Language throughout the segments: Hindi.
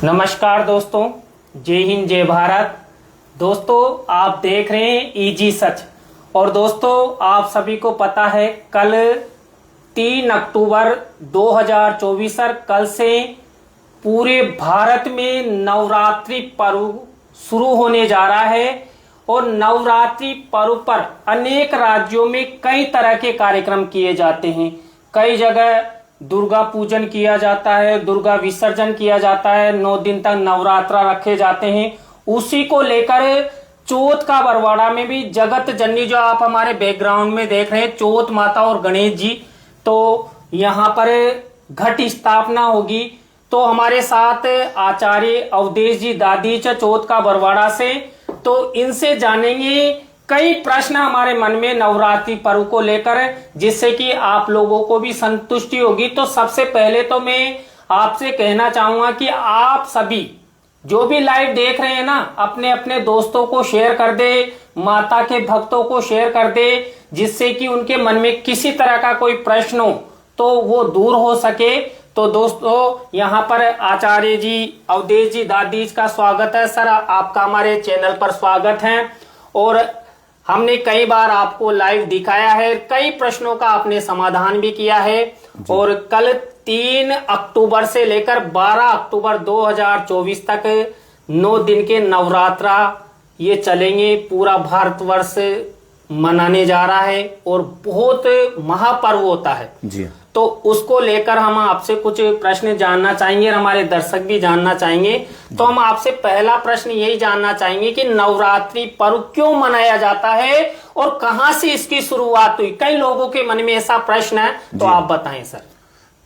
नमस्कार दोस्तों, जय हिंद जय भारत। दोस्तों आप देख रहे हैं इजी सच। और दोस्तों आप सभी को पता है कल 3 अक्टूबर 2024 कल से पूरे भारत में नवरात्रि पर्व शुरू होने जा रहा है। और नवरात्रि पर्व पर अनेक राज्यों में कई तरह के कार्यक्रम किए जाते हैं। कई जगह दुर्गा पूजन किया जाता है, दुर्गा विसर्जन किया जाता है, 9 दिन तक नवरात्रा रखे जाते हैं। उसी को लेकर चौथ का बरवाड़ा में भी जगत जननी, जो आप हमारे बैकग्राउंड में देख रहे हैं, चौथ माता और गणेश जी, तो यहाँ पर घट स्थापना होगी। तो हमारे साथ आचार्य अवधेश जी दादीच चौथ का बरवाड़ा से, तो इनसे जानेंगे कई प्रश्न हमारे मन में नवरात्रि पर्व को लेकर, जिससे कि आप लोगों को भी संतुष्टि होगी। तो सबसे पहले तो मैं आपसे कहना चाहूंगा कि आप सभी जो भी लाइव देख रहे हैं ना, अपने अपने दोस्तों को शेयर कर दे, माता के भक्तों को शेयर कर दे, जिससे कि उनके मन में किसी तरह का कोई प्रश्न हो तो वो दूर हो सके। तो दोस्तों यहाँ पर आचार्य जी अवधेश जी दादीज का स्वागत है। सर आपका हमारे चैनल पर स्वागत है। और हमने कई बार आपको लाइव दिखाया है, कई प्रश्नों का आपने समाधान भी किया है। और कल 3 अक्टूबर से लेकर 12 अक्टूबर 2024 तक 9 दिन के नवरात्रा ये चलेंगे। पूरा भारतवर्ष मनाने जा रहा है और बहुत महापर्व होता है जी। तो उसको लेकर हम आपसे कुछ प्रश्न जानना चाहेंगे और हमारे दर्शक भी जानना चाहेंगे। तो हम आपसे पहला प्रश्न यही जानना चाहेंगे कि नवरात्रि पर्व क्यों मनाया जाता है और कहां से इसकी शुरुआत हुई। कई लोगों के मन में ऐसा प्रश्न है, तो आप बताएं सर।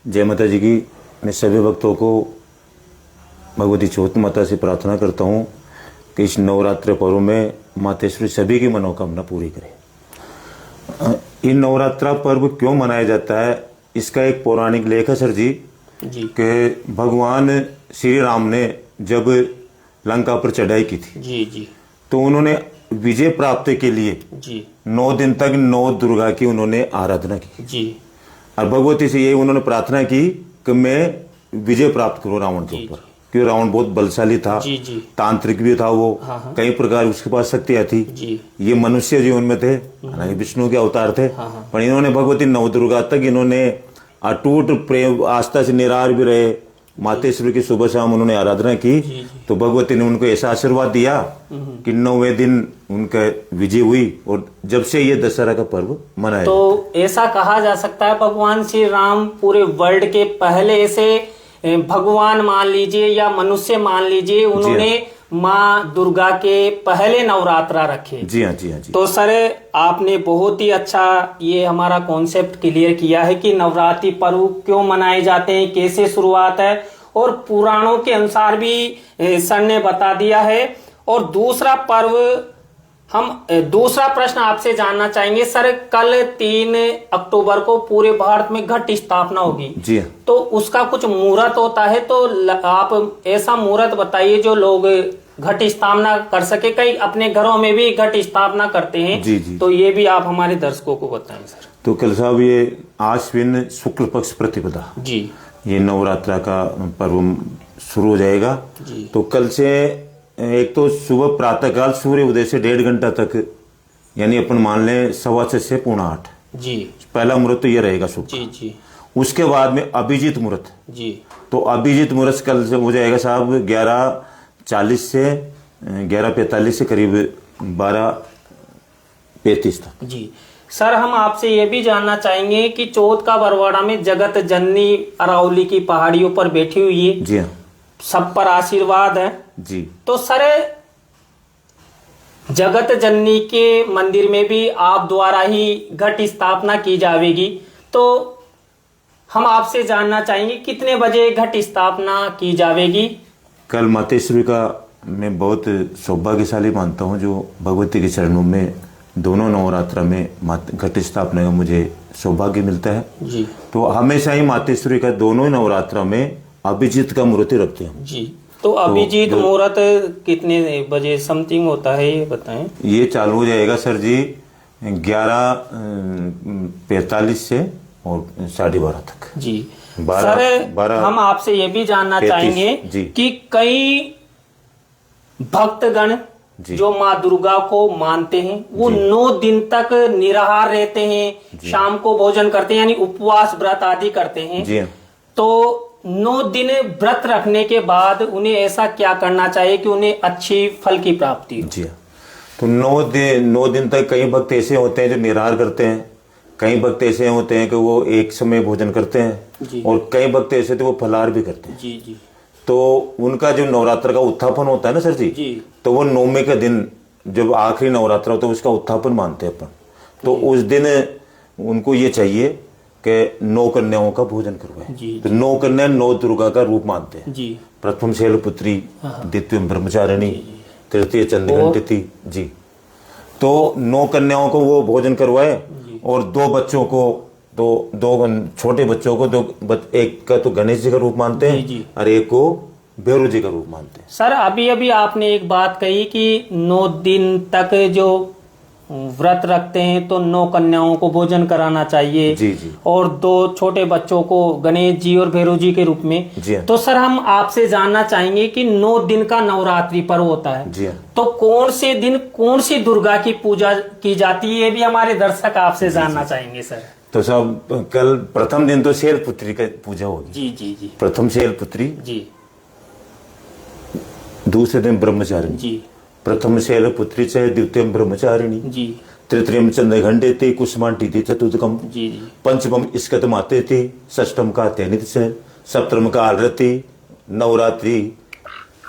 जय माता जी की। मैं सभी भक्तों को भगवती चौथ माता से प्रार्थना करता हूँ कि इस नवरात्रि पर्व में मातेश्वरी सभी की मनोकामना पूरी करे। इन नवरात्रा पर्व क्यों मनाया जाता है, इसका एक पौराणिक लेख है सर जी कि भगवान श्री राम ने जब लंका पर चढ़ाई की थी जी तो उन्होंने विजय प्राप्ति के लिए 9 दिन तक 9 दुर्गा की उन्होंने आराधना की जी। और भगवती से यही उन्होंने प्रार्थना की कि मैं विजय प्राप्त करूं रावण के ऊपर, क्योंकि रावण बहुत बलशाली था, तांत्रिक भी था वो। कई प्रकार उसके पास शक्तियां थी। ये मनुष्य जीवन में थे, हालांकि विष्णु के अवतार थे, पर इन्होंने भगवती नवदुर्गा तक इन्होंने अटूट प्रेम आस्था से निरार भी रहे। मातेश्वरी की सुबह शाम उन्होंने आराधना की। तो भगवती ने उनको ऐसा आशीर्वाद दिया कि 9वें दिन उनका विजय हुई और जब से ये दशहरा का पर्व मनाया। तो ऐसा कहा जा सकता है भगवान श्री राम पूरे वर्ल्ड के पहले ऐसे भगवान मान लीजिए या मनुष्य मान लीजिए, उन्होंने माँ दुर्गा के पहले नवरात्रा रखे। जी हाँ जी हाँ जी। तो सर आपने बहुत ही अच्छा ये हमारा कॉन्सेप्ट क्लियर किया है कि नवरात्रि पर्व क्यों मनाए जाते हैं, कैसे शुरुआत है, और पुराणों के अनुसार भी सर ने बता दिया है। और दूसरा प्रश्न आपसे जानना चाहेंगे सर, कल 3 अक्टूबर को पूरे भारत में घट स्थापना होगी जी। तो उसका कुछ मुहूर्त होता है, तो आप ऐसा मुहूर्त बताइए जो लोग घट स्थापना कर सके। कई अपने घरों में भी घट स्थापना करते हैं जी जी। तो ये भी आप हमारे दर्शकों को बताएं सर। तो कल साहब ये आश्विन शुक्ल पक्ष प्रतिपदा जी, ये नवरात्रा का पर्व शुरू हो जाएगा। तो कल से एक तो सुबह प्रातःकाल सूर्य उदय से 1.5 घंटा तक, यानी अपन मान लें 7:15 से 7:45 जी। पहला मुहूर्त तो ये रहेगा शुभ जी। उसके बाद में अभिजीत मुहूर्त जी। तो अभिजीत मुहूर्त कल से हो जाएगा साहब 11:40 से 11:45 से करीब 12:35 तक। जी सर, हम आपसे ये भी जानना चाहेंगे कि चौथ का बरवाड़ा में जगत जननी अरावली की पहाड़ियों पर बैठी हुई है। जी हाँ, सब पर आशीर्वाद है जी। तो सर जगत जननी के मंदिर में भी आप द्वारा ही घट स्थापना की जाएगी। तो हम आपसे जानना चाहेंगे कितने बजे घट स्थापना की जाएगी। कल मातेश्वरी का मैं बहुत सौभाग्यशाली मानता हूँ जो भगवती के चरणों में दोनों नवरात्रा में घट स्थापना का मुझे सौभाग्य मिलता है जी। तो हमेशा ही मातेश्वरी का दोनों नवरात्रा में अभिजीत का मुहूर्त रखते हैं जी। तो अभिजीत मुहूर्त कितने बजे समथिंग होता है ये बताएं। ये चालू हो जाएगा सर जी 11:45 से और 12:30 तक जी। सर हम आपसे ये भी जानना चाहेंगे कि कई भक्तगण जो माँ दुर्गा को मानते हैं वो 9 दिन तक निराहार रहते हैं, शाम को भोजन करते हैं, यानी उपवास व्रत आदि करते हैं। तो 9 दिन व्रत रखने के बाद उन्हें ऐसा क्या करना चाहिए कि उन्हें अच्छी फल की प्राप्ति हो? तो 9 दिन तक कई भक्त ऐसे होते हैं जो निराहार करते हैं, कई भक्त ऐसे होते हैं कि वो एक समय भोजन करते हैं, और कई भक्त ऐसे तो वो फलाहार भी करते हैं। जी जी। तो उनका जो नवरात्र का उत्थापन होता है ना सर जी, तो वो 9वें का दिन जब आखिरी नवरात्र होता है उसका उत्थापन मानते हैं अपन। तो उस दिन उनको ये चाहिए कि 9 कन्याओं का भोजन करवाए। तो 9 कन्या 9 दुर्गा का रूप मानते हैं। प्रथम शैलपुत्री, द्वितीय ब्रह्मचारिणी, तृतीय चंद्रघंटिति जी। तो 9 कन्याओं को वो भोजन करवाए, और 2 बच्चों को, तो 2 छोटे बच्चों को, एक का तो गणेश जी का रूप मानते हैं और एक को भैरव जी का रूप मानते हैं। सर अभी अभी आपने एक बात कही कि 9 दिन तक जो व्रत रखते हैं तो 9 कन्याओं को भोजन कराना चाहिए। जी। और 2 छोटे बच्चों को गणेश जी और भैरव जी के रूप में। तो सर हम आपसे जानना चाहेंगे कि 9 दिन का नवरात्रि पर्व होता है, तो कौन से दिन कौन सी दुर्गा की पूजा की जाती है, ये भी हमारे दर्शक आपसे जानना चाहेंगे सर। तो सब कल प्रथम दिन तो शैलपुत्री का पूजा होगी। जी जी जी। प्रथम शैलपुत्री जी। दूसरे दिन ब्रह्मचारिणी जी। प्रथम शैलपुत्री से द्वितीय ब्रह्मचारिणी जी। तृतीयम चंद्रघंटिति कुसुमांटिति चतुर्थकम जी। पंचमम स्कतमाते थी, षष्टम का तेनित से, सप्तम का आलरती, नवरात्रि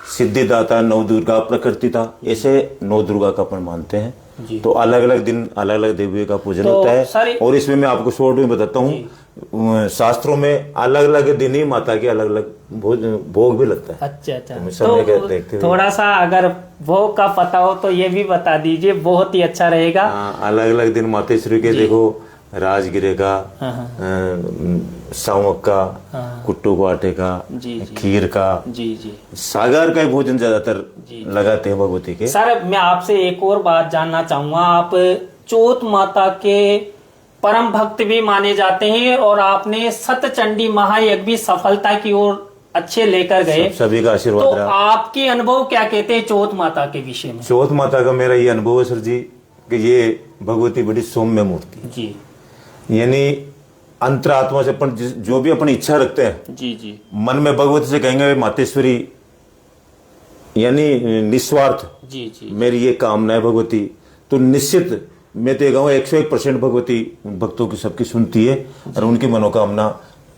सिद्धिदाता, 9 दुर्गा प्रकृतिता, ऐसे 9 दुर्गा का अपन मानते हैं। तो अलग अलग दिन अलग अलग देवियों का पूजन होता है। और इसमें मैं आपको शॉर्ट में बताता हूँ, शास्त्रों में अलग अलग दिन ही माता के अलग अलग भोग भी लगता है। अच्छा। तो थोड़ा सा अगर भोग का पता हो तो ये भी बता दीजिए, बहुत ही अच्छा रहेगा। अलग अलग दिन मातेश्वरी के देखो, राजगिरे का, सावक का, कुट्टू को आटे का, खीर का, सागर का भोजन ज्यादातर लगाते हैं भगवती के। सर मैं आपसे एक और बात जानना चाहूंगा, आप चौथ माता के परम भक्त भी माने जाते हैं और आपने सतचंडी महायज्ञ भी सफलता की ओर अच्छे लेकर गए, सभी का आशीर्वाद तो रहा। आपके अनुभव क्या कहते हैं चौथ माता के विषय में? चौथ माता का मेरा ये अनुभव है सर जी कि ये भगवती बड़ी सौम्य मूर्ति जी, यानी अंतरात्मा से अपन जो भी अपनी इच्छा रखते हैं जी मन में भगवती से कहेंगे मातेश्वरी, यानी निस्वार्थ जी मेरी ये कामना है भगवती, तो निश्चित मैं तो ये कहूँगा 101% भगवती भक्तों की सबकी सुनती है और उनकी मनोकामना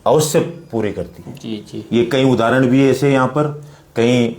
अवश्य पूरी करती है। जी ये कई उदाहरण भी है ऐसे, यहाँ पर कई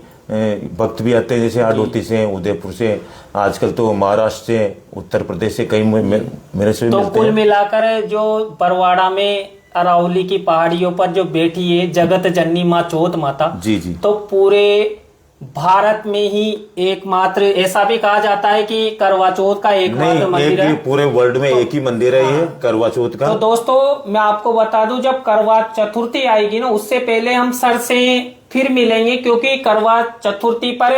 भक्त भी आते हैं, जैसे आडोती से, उदयपुर से, आजकल तो महाराष्ट्र से, उत्तर प्रदेश से कई मेरे से तो कुल मिलाकर जो बरवाड़ा में अरावली की पहाड़ियों पर जो बैठी है जगत जननी माँ चौथ माता जी, तो पूरे भारत में ही एकमात्र, ऐसा भी कहा जाता है कि करवा चौथ का एकमात्र मंदिर है। पूरे वर्ल्ड में एक ही मंदिर है ये करवा चौथ का। तो दोस्तों मैं आपको बता दूं, जब करवा चतुर्थी आएगी ना, उससे पहले हम सर से फिर मिलेंगे, क्योंकि करवा चतुर्थी पर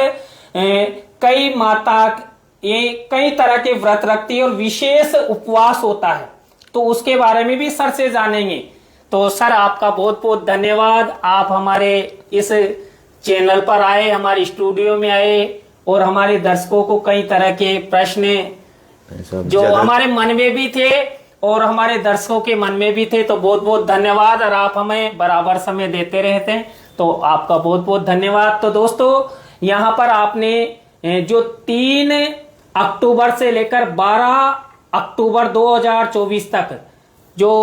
कई माता ये कई तरह के व्रत रखती है और विशेष उपवास होता है, तो उसके बारे में भी सर से जानेंगे। तो सर आपका बहुत बहुत धन्यवाद, आप हमारे इस चैनल पर आए, हमारे स्टूडियो में आए और हमारे दर्शकों को कई तरह के प्रश्न जो हमारे मन में भी थे और हमारे दर्शकों के मन में भी थे, तो बहुत बहुत धन्यवाद। और आप हमें बराबर समय देते रहते हैं, तो आपका बहुत बहुत धन्यवाद। तो दोस्तों यहाँ पर आपने जो 3 अक्टूबर से लेकर 12 अक्टूबर 2024 तक जो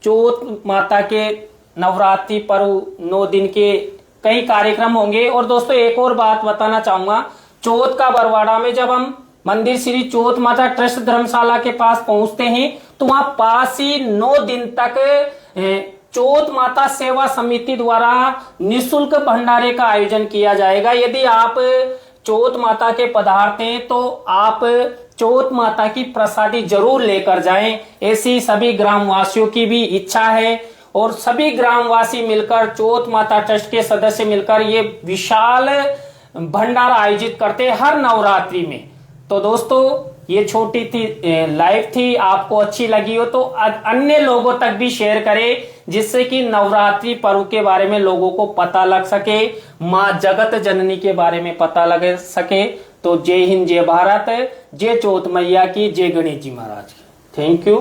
चौथ माता के नवरात्रि पर्व 9 दिन के कई कार्यक्रम होंगे। और दोस्तों एक और बात बताना चाहूंगा, चौथ का बरवाड़ा में जब हम मंदिर श्री चौथ माता ट्रस्ट धर्मशाला के पास पहुंचते हैं तो वहां पास ही 9 दिन तक चौथ माता सेवा समिति द्वारा निःशुल्क भंडारे का आयोजन किया जाएगा। यदि आप चौथ माता के पधारते हैं तो आप चौथ माता की प्रसादी जरूर लेकर जाएं, ऐसी सभी ग्रामवासियों की भी इच्छा है। और सभी ग्रामवासी मिलकर, चौथ माता ट्रस्ट के सदस्य मिलकर ये विशाल भंडारा आयोजित करते हैं हर नवरात्रि में। तो दोस्तों ये छोटी थी लाइव थी, आपको अच्छी लगी हो तो अन्य लोगों तक भी शेयर करें, जिससे कि नवरात्रि पर्व के बारे में लोगों को पता लग सके, माँ जगत जननी के बारे में पता लग सके। तो जय हिंद, जय भारत, जय चौथ मैया की, जय गणेश जी महाराज की। Thank you.